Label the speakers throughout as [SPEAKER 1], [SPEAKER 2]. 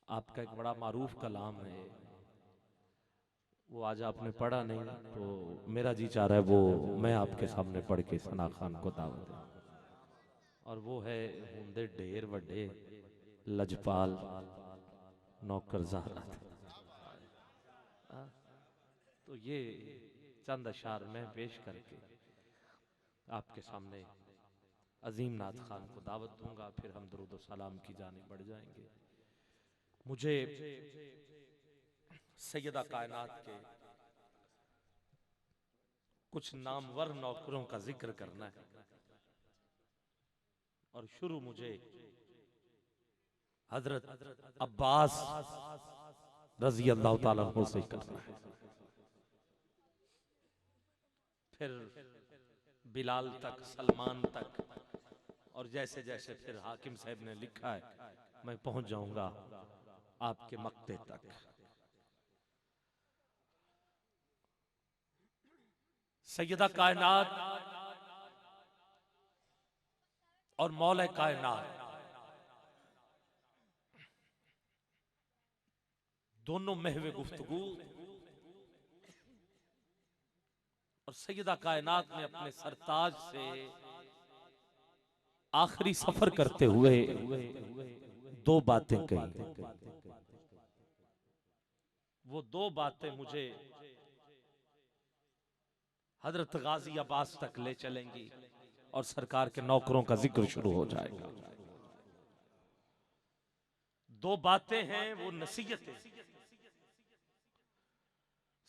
[SPEAKER 1] आपका एक बड़ा मारूफ कलाम है, वो आज आपने पढ़ा नहीं, तो मेरा जी चाह रहा है वो मैं आपके सामने पढ़ के सना खान को दावत दूं। और वो है हुंदे ढेर वड्डे लजपाल नौकर ज़हरा थे। तो ये चंद अशार मैं पेश करके आपके सामने अजीम नाथ खान को दावत दूंगा, फिर हम दरूद व सलाम की जानिब बढ़ जाएंगे। मुझे सैयदा कायनात के कुछ नामवर नौकरों का जिक्र करना है और शुरू मुझे हजरत अब्बास रजी अल्लाह ताला अन्हु से करना है, फिर बिलाल तक, सलमान तक, और जैसे जैसे फिर हाकिम साहब ने लिखा है मैं पहुंच जाऊंगा आपके मक्ते तक। सैयदा कायनात और मौला कायनात दोनों महवे गुफ्तगू, और सैयदा कायनात ने अपने सरताज से आखिरी सफर करते हुए दो बातें कही। वो दो बातें मुझे हजरत गाजी अब्बास तक ले चलेंगी और सरकार के नौकरों का जिक्र शुरू हो जाएगा। दो बातें हैं, वो नसीहतें।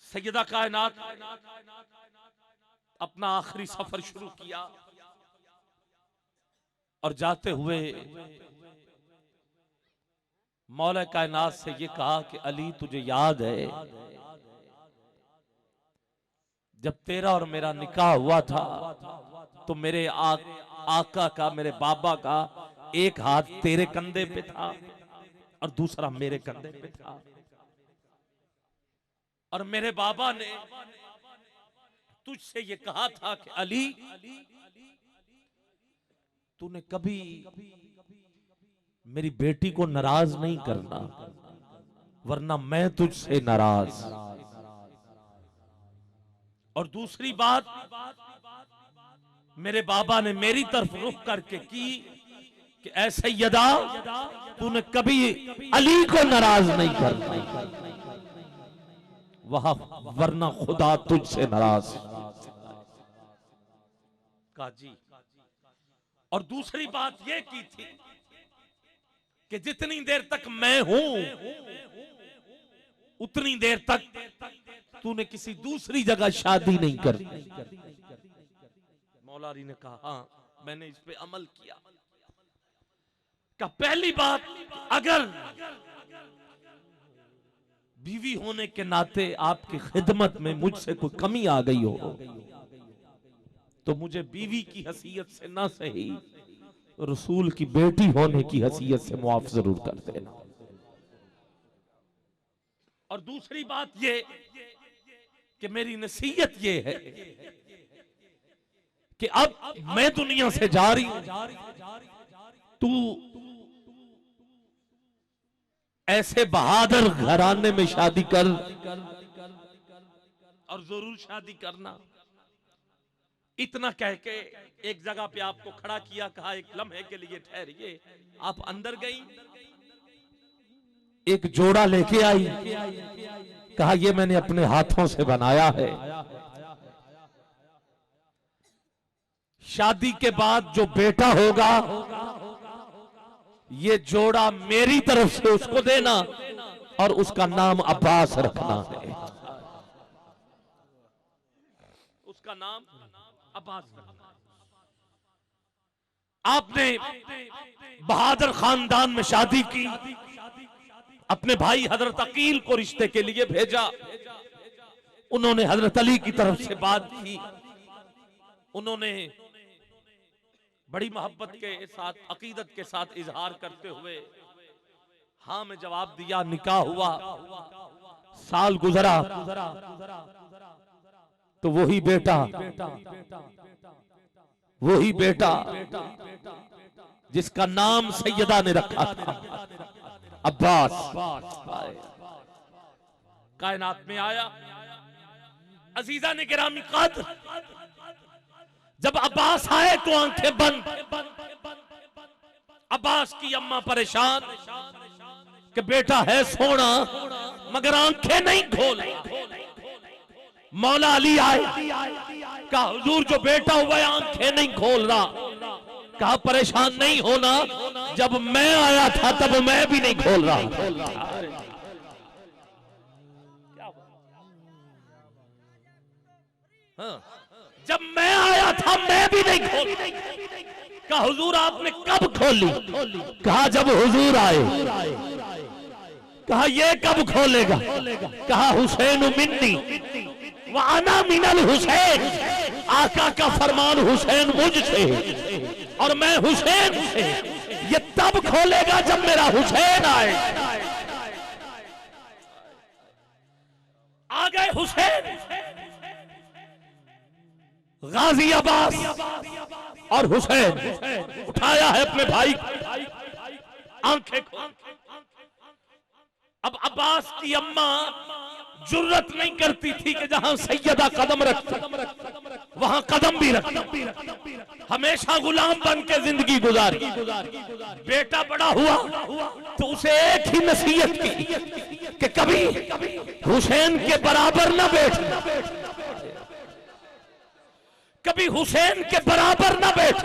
[SPEAKER 1] सैयदा कायनात अपना आखिरी सफर शुरू किया और जाते हुए मौला कायनात से ये कहा कि अली तुझे याद है जब तेरा और मेरा निकाह हुआ था तो मेरे आका का, मेरे बाबा का एक हाथ तेरे कंधे पे था और दूसरा मेरे कंधे पे था, और मेरे बाबा ने तुझसे ये कहा था कि अली तूने कभी मेरी बेटी को नाराज नहीं करना वरना मैं तुझसे नाराज। और दूसरी बात मेरे बाबा ने मेरी तरफ रुख करके की कि ऐसे यदा तूने कभी अली को नाराज नहीं करना वहां वरना खुदा तुझसे नाराज। काजी और दूसरी बात यह की थी कि जितनी देर तक मैं हूं उतनी देर तक तूने किसी दूसरी जगह शादी नहीं करनी। मौलारी ने कहा हाँ मैंने इस पे अमल किया। का पहली बात, अगर बीवी होने के नाते आपकी खिदमत में मुझसे कोई कमी आ गई हो तो मुझे बीवी की हैसियत से ना सही रसूल की बेटी होने की हैसियत से मुआफ जरूर कर देना। और दूसरी बात ये कि मेरी नसीहत ये है कि अब मैं दुनिया से जा रही हूं, तू ऐसे बहादुर घराने में शादी कर और जरूर शादी करना। इतना कह के एक जगह पे आपको खड़ा किया, कहा एक लम्हे के लिए ठहरिए। आप अंदर गई, एक जोड़ा लेके आई, कहा ये मैंने अपने हाथों से बनाया है, शादी के बाद जो बेटा होगा ये जोड़ा मेरी तरफ से उसको देना और उसका नाम अब्बास रखना है, उसका नाम अब्बास रखना है। आपने बहादुर खानदान में शादी की, अपने भाई हजरत अकील को रिश्ते के लिए भेजा, उन्होंने हजरत अली की तरफ से बात की, उन्होंने बड़ी मोहब्बत के साथ, अकीदत के साथ इजहार करते हुए हाँ में जवाब दिया। निकाह हुआ, साल गुजरा तो वही बेटा जिसका नाम सैयदा ने रखा था, अब्बास कायनात में आया। अजीजा ने गिरामी कद्र, जब अब्बास आए तो आंखें बंद। अब्बास की अम्मा परेशान कि बेटा है सोना मगर आंखें नहीं खोल। मौला अली आए, कहा हुजूर जो बेटा हुआ है आंखें नहीं खोल रहा। कहा परेशान नहीं होना, जब मैं आया था तब मैं भी नहीं खोल रहा। हाँ, जब मैं आया था मैं भी नहीं खोल। कहा हुजूर आपने कब खोली? कहा जब हुजूर आए। कहा ये कब खोलेगा? कहा हुसैन मिन्नी व अना मिनल हुसैन, आका का फरमान हुसैन मुझसे और मैं हुसैन से। ये तब खोलेगा जब मेरा हुसैन आए। आ गए हुसैन, गाजी अब्बास और हुसैन उठाया है अपने भाई, आंखें खोल। अब अब्बास की अम्मा जुर्रत नहीं करती थी कि जहां सैयदा कदम रखती वहां कदम भी रखती। हमेशा गुलाम बन के जिंदगी गुजारी। बेटा बड़ा हुआ तो उसे एक ही नसीहत की कि कभी हुसैन के बराबर न बैठ, कभी हुसैन के बराबर न बैठ,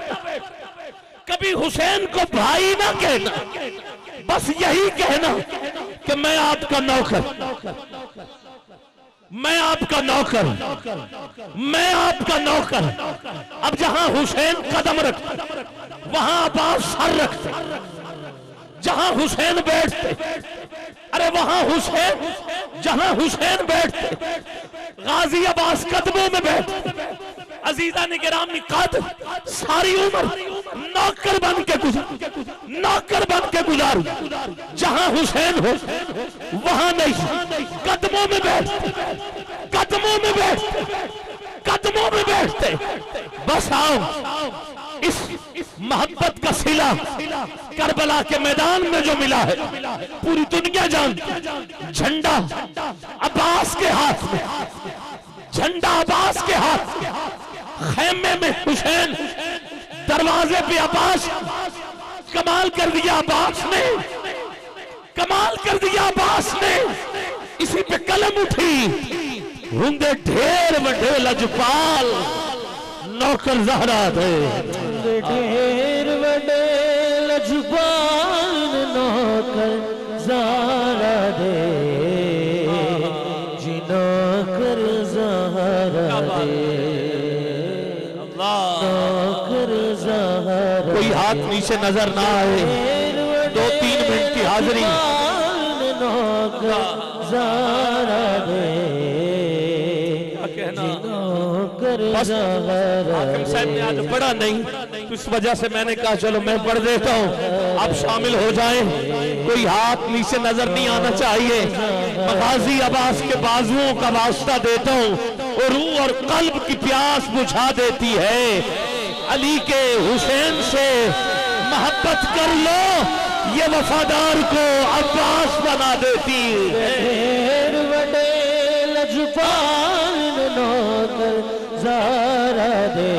[SPEAKER 1] कभी हुसैन को भाई ना कहना, बस यही कहना कि मैं आपका नौकर, मैं आपका नौकर, मैं आपका नौकर। अब जहां हुसैन कदम रखते वहां अब्बास सर रखते, जहां हुसैन बैठते, अरे वहां हुसैन, जहां हुसैन बैठते गाजी अब्बास कदमों में बैठते। अजीजा ने गिरामी कद्र सारी उम्र नौकर बन के गुजार, नौकर बन के गुजारी। जहां हुसैन हो वहां नहीं, कदमों में बैठते, कदमों में बैठते, कदमों में बैठते। बस आओ, इस मोहब्बत का सिला करबला के मैदान में जो मिला है पूरी दुनिया जानती। झंडा अब्बास के हाथ में, झंडा अब्बास के हाथ में, खैमे में हुसैन, दरवाजे पे अब्बास। कमाल कर दिया अब्बास ने, कमाल कर दिया अब्बास ने। इसी पे कलम उठी, हुंदे ढेर वड्डे लजपाल नौकर ज़हरा दे,
[SPEAKER 2] ढेर वड्डे लजपाल नौकर ज़हरा दे, जी नौकर ज़हरा दे।
[SPEAKER 1] कोई हाथ नीचे नजर ना आए, 2-3 मिनट की हाजिरी। हाकिम साहब ने आज पढ़ा नहीं तो इस वजह से मैंने कहा चलो मैं पढ़ देता हूँ, आप शामिल हो जाएं। कोई हाथ नीचे नजर नहीं आना चाहिए। गाजी अब्बास के बाजुओं का वास्ता देता हूँ और रूह और कल्ब की प्यास बुझा देती है। अली के हुसैन से मोहब्बत कर लो, ये वफादार को अब्बास बना देती है।
[SPEAKER 2] ढेर वड्डे लजपाल नौकर ज़हरा दे,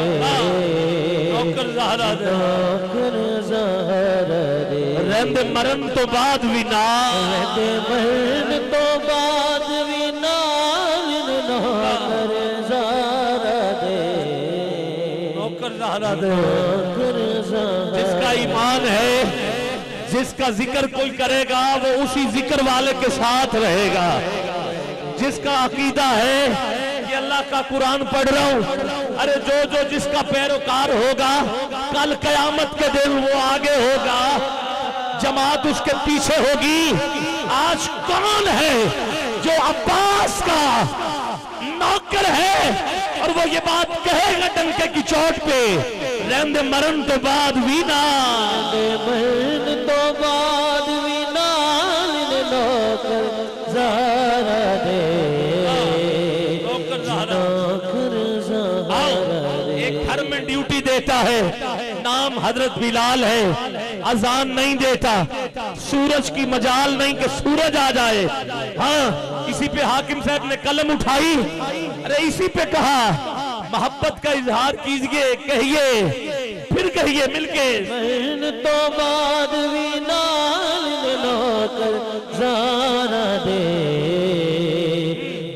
[SPEAKER 1] नौकर ज़हरा दे,
[SPEAKER 2] नौकर ज़हरा दे।
[SPEAKER 1] रहंदे मरन तो बाद भी ना,
[SPEAKER 2] रहंदे मरन तो बाद भी ना, नौकर ज़हरा दे,
[SPEAKER 1] नौकर ज़हरा दे। जिसका ईमान है, जिसका जिक्र कोई करेगा वो उसी जिक्र वाले के साथ रहेगा। जिसका अकीदा है कि अल्लाह का कुरान पढ़ रहा हूं, अरे जो जिसका पैरोकार होगा कल कयामत के दिन वो आगे होगा, जमात उसके पीछे होगी। आज कौन है जो अब्बास का नौकर है और वो ये बात कहेगा डंके की चोट पे, रहंदे मरन तो बाद भी ना,
[SPEAKER 2] मरन तो बाद भी ना, नौकर ज़हरा दे,
[SPEAKER 1] नौकर ज़हरा
[SPEAKER 2] दे।
[SPEAKER 1] एक घर में ड्यूटी देता है, नाम हजरत बिलाल है, अजान नहीं देता, सूरज की मजाल नहीं कि सूरज आ जाए। हाँ, इसी पे हाकिम साहब ने कलम उठाई, अरे इसी पे कहा मोहब्बत का इजहार कीजिए, कहिए, फिर कहिए मिलके।
[SPEAKER 2] मरण तो बाद भी नाल नौकर ज़ारा दे,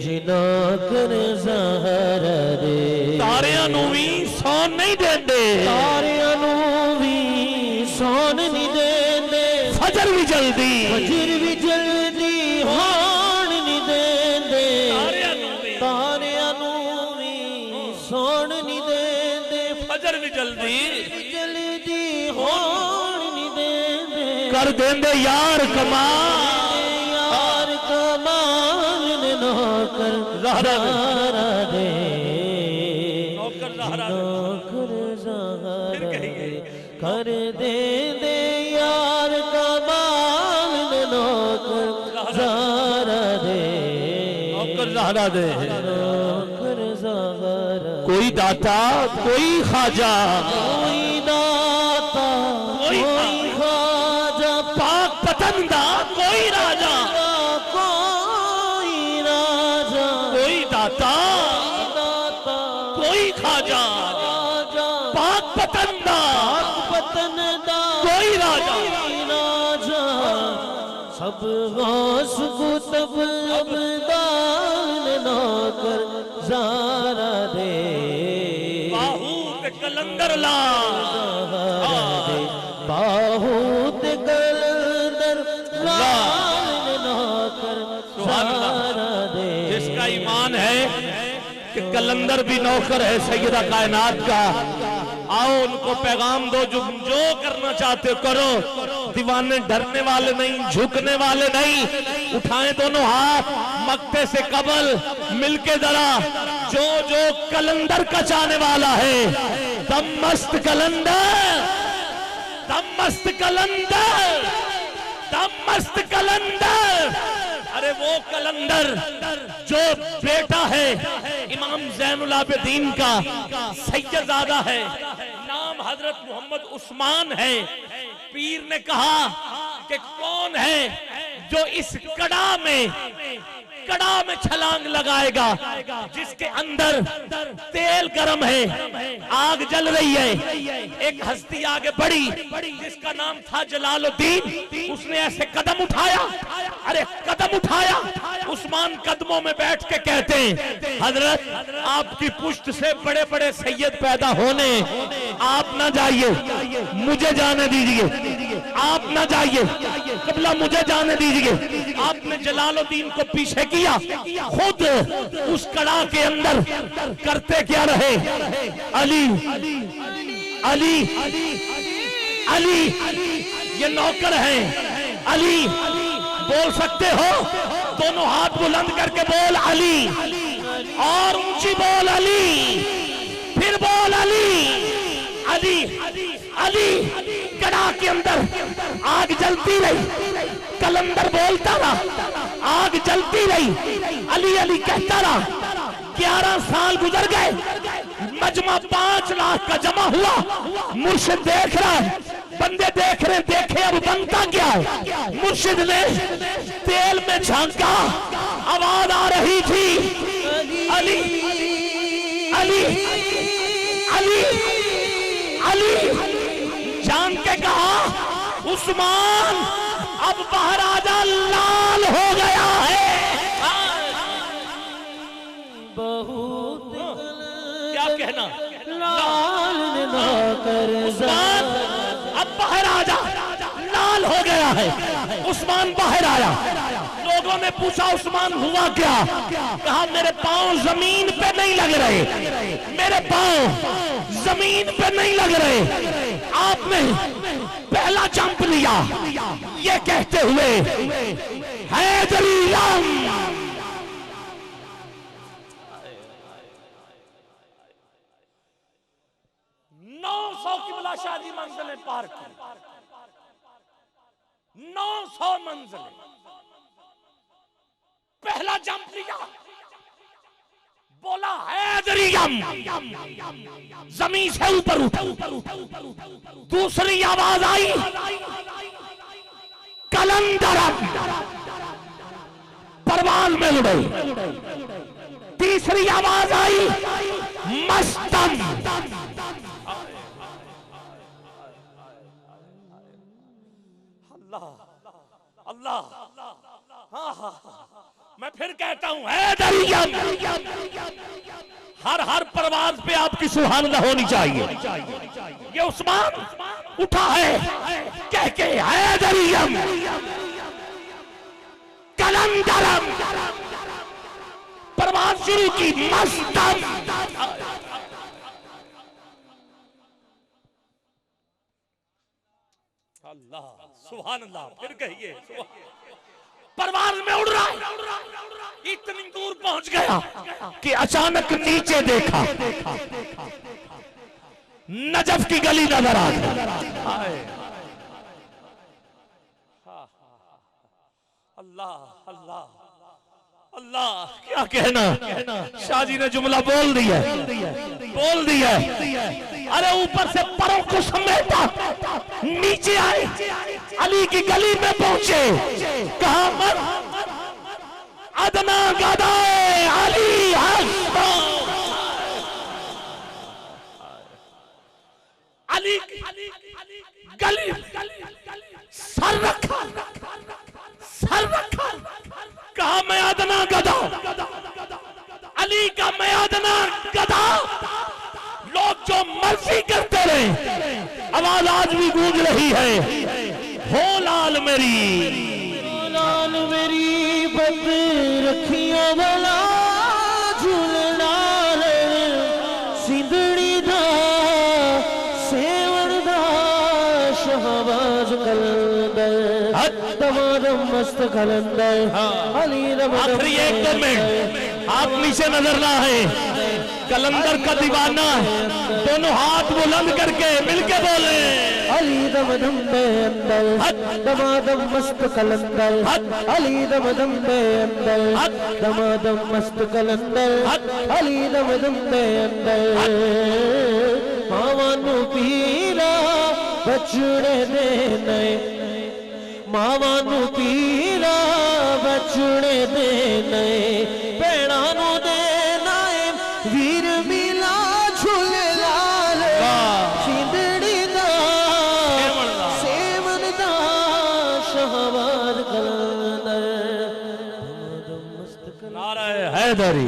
[SPEAKER 2] जिना कर ज़हरा दे।
[SPEAKER 1] तारियां नूं भी सौन नहीं देंदे,
[SPEAKER 2] तारियां नूं भी सौन नहीं देंदे,
[SPEAKER 1] फजर भी जल्दी,
[SPEAKER 2] फजर भी जल्दी होण नहीं देंदे। तारियां नूं भी सौन नहीं देंदे,
[SPEAKER 1] फजर भी जल्दी
[SPEAKER 2] जल्दी होण नहीं देंदे।
[SPEAKER 1] कर देंदे यार कमाल,
[SPEAKER 2] यार कमाल ने नौकर
[SPEAKER 1] ज़हरा दे,
[SPEAKER 2] ज़हरा दे,
[SPEAKER 1] नौकर ज़हरा दे।
[SPEAKER 2] नौकर ज़हरा
[SPEAKER 1] फिर कहिए।
[SPEAKER 2] दे। कर दे यार कमाल ने नौकर ज़हरा दे,
[SPEAKER 1] नौकर ज़हरा दे।
[SPEAKER 2] नौकर ज़हरा दे।
[SPEAKER 1] कोई दाता कोई ख्वाजा,
[SPEAKER 2] कोई दाता
[SPEAKER 1] कोई
[SPEAKER 2] कोई ख्वाजा,
[SPEAKER 1] पाक पतंदा कोई राजा,
[SPEAKER 2] कोई राजा,
[SPEAKER 1] कोई दाता
[SPEAKER 2] दाता
[SPEAKER 1] कोई ख्वाजा,
[SPEAKER 2] राजा,
[SPEAKER 1] पाक पतंदा
[SPEAKER 2] पतनदा
[SPEAKER 1] कोई राजा।
[SPEAKER 2] कोई राजा। सब गौस कुतुब अब्दाल नौकर ज़ारा दे,
[SPEAKER 1] बाहू ते कलंदर ला,
[SPEAKER 2] ज़हरा दे। बाहूत कलंदर लाल नौकर ज़हरा दे।
[SPEAKER 1] जिसका ईमान है कि कलंदर भी नौकर है सैयदा कायनात का, आओ उनको पैगाम दो, जो करना चाहते हो करो। दीवाने डरने वाले नहीं, झुकने वाले नहीं। उठाएं दोनों हाथ मक्ते से कबल, मिलके जरा जो जो कलंदर का चाहने वाला है, दम मस्त कलंदर, दम मस्त कलंदर, दम मस्त कलंदर। अरे वो कलंदर जो बेटा है इमाम ज़ैनुल आबिदीन का, सैयदजादा है, नाम हजरत मोहम्मद उस्मान है। पीर ने कहा कि कौन है जो इस कड़ा में छलांग लगाएगा, जिसके अंदर तेल गर्म है, आग जल रही है। एक हस्ती आगे बढ़ी जिसका नाम था जलालुद्दीन, उसने ऐसे कदम उठाया, अरे कदम उठाया। उस्मान कदमों में बैठ के कहते हैं, हजरत आपकी पुश्त से बड़े बड़े सैयद पैदा होने, आप ना जाइए, मुझे जाने दीजिए, आप ना जाइए, कबला मुझे जाने दीजिए। आपने जलालुद्दीन को पीछे किया, खुद उस कड़ा के अंदर करते क्या रहे, अली अली अली, ये नौकर हैं, अली बोल सकते हो, दोनों हाथ बुलंद करके बोल अली, और ऊंची बोल अली, फिर बोल अली, अली अली। कड़ा के अंदर आग जलती रही, कलंदर बोलता रहा, आग जलती रही, अली अली कहता रहा। 11 साल गुजर गए, मजमा 5 लाख का जमा हुआ। मुर्शिद देख रहा है, बंदे देख रहे, देखे अब बनता क्या है। मुर्शिद ने तेल में झांका, आवाज आ रही थी, अली अली अली अली। जान के कहा, उस्मान अब बाहर आजा, लाल हो गया है।
[SPEAKER 2] बहुत
[SPEAKER 1] क्या कहना,
[SPEAKER 2] लाल नौकर
[SPEAKER 1] उस्मान अब बाहर आजा, लाल हो गया है। उस्मान बाहर आया, लोगों ने पूछा उस्मान हुआ क्या, कहा मेरे पांव जमीन पे नहीं लग रहे, मेरे पांव जमीन पे नहीं लग रहे। आपने पहला जंप लिया, ये कहते हुए हैदरी राम। 900 किबला शादी मंजिलें पार की, 900 मंजिलें। पहला जंप लिया, बोला हैदरियम, जमीन से ऊपर उठा। दूसरी आवाज आई, कलंदरम परवान में उड़े। तीसरी आवाज आई मस्तम। अल्लाह अल्लाह, हाँ हाँ, मैं फिर कहता हूं हैदरियम। हर हर परवाज पे आपकी सुभान अल्लाह होनी चाहिए। ये उस्मान उठा है कह के हैदरियम कलंदरम, परवाज शुरू की मस्तम। अल्लाह सुभान अल्लाह, फिर कहिए परवाज में उड़ रहा है। इतनी दूर पहुंच गया कि अचानक नीचे देखा, नजफ की गली नजर आ गई। अल्लाह अल्लाह अल्लाह, क्या कहना, शाहजी ने जुमला बोल दिया, बोल दिया। अरे ऊपर से परों को समेटा, नीचे आए, अली की गली में पहुंचे। कहा मर अदना गदाए अली हस्ता। अली गली सर रखा, सर रखा। कहा मैं अदना गदा, अली का मैं अदना गदा। लोग जो मर्जी करते रहे, आवाज आज भी गूंज रही है, हो लाल मेरी,
[SPEAKER 2] लाल मेरी बद रखियो भला झूलनाल सिंधड़ी दा सेवन दा शहबाज कलंदर दमादम मस्त कलंदर अली रमदम।
[SPEAKER 1] आखिरी 1-2 मिनट आप नीचे नजर ना है, कलंदर का दीवाना, दोनों हाथ बुलंद करके मिलके बोले
[SPEAKER 2] अली दमदम में अंदर दमादम मस्त कलंदर, अली दमदम में अंदर दमादम मस्त कलंदर, अली दमदम में अंदर। मावानू पीरा बचड़े दे नए, मावानू पीरा बचड़े दे नए, भैणा नू दे नाए वीर मिला झूले लाल सिंधड़ी दा सेवन दा शहबाज कलंदर।
[SPEAKER 1] नारा हैदरी।